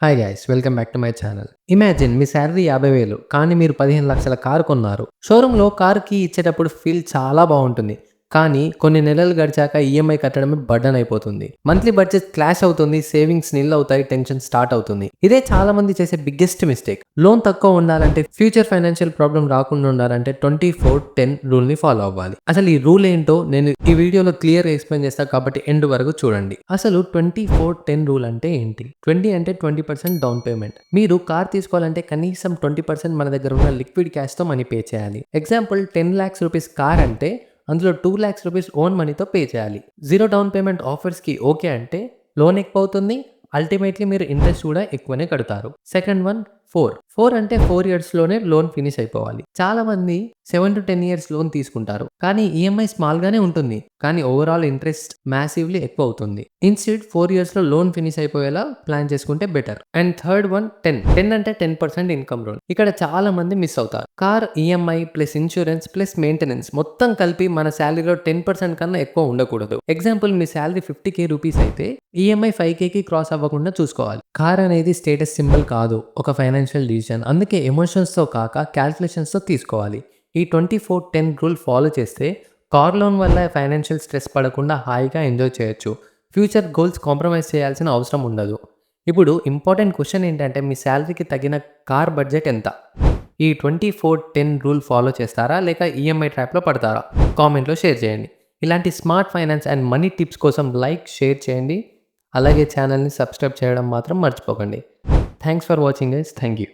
Hi guys welcome back to my channel. Imagine me salary 50,000 కానీ మీరు 15,00,000 car కొన్నారు. షోరూంలో కారుకి ఇచ్చేటప్పుడు ఫీల్ చాలా బాగుంటుంది. కానీ కొన్ని నెలలు గడిచాక ఈఎంఐ కట్టడమే బర్డెన్ అయిపోతుంది. మంత్లీ బడ్జెట్ క్లాష్ అవుతుంది, సేవింగ్స్ నిల్ అవుతాయి, టెన్షన్ స్టార్ట్ అవుతుంది. ఇదే చాలా మంది చేసే బిగ్గెస్ట్ మిస్టేక్. లోన్ తక్కువ ఉండాలంటే, ఫ్యూచర్ ఫైనాన్షియల్ ప్రాబ్లం రాకుండా ఉండాలంటే 24-10 రూల్ ని ఫాలో అవ్వాలి. అసలు ఈ రూల్ ఏంటో నేను ఈ వీడియోలో క్లియర్ గా ఎక్స్ప్లెయిన్ చేస్తాను కాబట్టి ఎండ్ వరకు చూడండి. అసలు 24-10 రూల్ అంటే ఏంటి? 20 అంటే 20% డౌన్ పేమెంట్. మీరు కార్ తీసుకోవాలంటే కనీసం 20% మన దగ్గర ఉన్న లిక్విడ్ క్యాష్ తో మనీ పే చేయాలి. ఎగ్జాంపుల్ 10 lakhs రూపీస్ కార్ అంటే అందులో 2 lakhs రూపీస్ ఓన్ మనీతో పే చేయాలి. జీరో డౌన్ పేమెంట్ ఆఫర్స్కి ఓకే అంటే లోన్ ఎక్కువ అవుతుంది, అల్టిమేట్లీ మీరు ఇంట్రెస్ట్ కూడా ఎక్కువనే కడతారు. సెకండ్ వన్ 4 అంటే 4 years లోనే లోన్ ఫినిష్ అయిపోవాలి. చాలా మంది 7 to 10 years లోన్ తీసుకుంటారు, కానీ ఈఎంఐ స్మాల్ గానే ఉంటుంది, కానీ ఓవరాల్ ఇంట్రెస్ట్ మ్యాసివ్లీ ఎక్కువ అవుతుంది. ఇన్స్టెడ్ 4 years లో లోన్ ఫినిష్ అయిపోయేలా ప్లాన్ చేసుకుంటే బెటర్. అండ్ థర్డ్ వన్ 10 అంటే 10% ఇన్కమ్ లోన్. ఇక్కడ చాలా మంది మిస్ అవుతారు. Car EMI plus insurance plus maintenance మొత్తం కలిపి మన శాలరీలో 10% కన్నా ఎక్కువ ఉండకూడదు. ఎగ్జాంపుల్ మీ శాలరీ 50k రూపీస్ అయితే ఈఎంఐ 5kకి క్రాస్ అవ్వకుండా చూసుకోవాలి. కార్ అనేది స్టేటస్ సింబల్ కాదు, ఒక ఫైనాన్షియల్ డిసిజన్. అందుకే ఎమోషన్స్తో కాక క్యాల్కులేషన్స్తో తీసుకోవాలి. ఈ 24-10 రూల్ ఫాలో చేస్తే కార్ లోన్ వల్ల ఫైనాన్షియల్ స్ట్రెస్ పడకుండా హాయిగా ఎంజాయ్ చేయొచ్చు. ఫ్యూచర్ గోల్స్ కాంప్రమైజ్ చేయాల్సిన అవసరం ఉండదు. ఇప్పుడు ఇంపార్టెంట్ క్వశ్చన్ ఏంటంటే, మీ శాలరీకి తగిన కార్ బడ్జెట్ ఎంత? ఈ 24-10 రూల్ ఫాలో చేస్తారా లేక ఈఎంఐ ట్రాప్లో పడతారా? కామెంట్లో షేర్ చేయండి. ఇలాంటి smart finance and money tips కోసం లైక్, షేర్ చేయండి. అలాగే ఛానల్ని సబ్స్క్రైబ్ చేయడం మాత్రం మర్చిపోకండి. Thanks for watching guys. Thank you.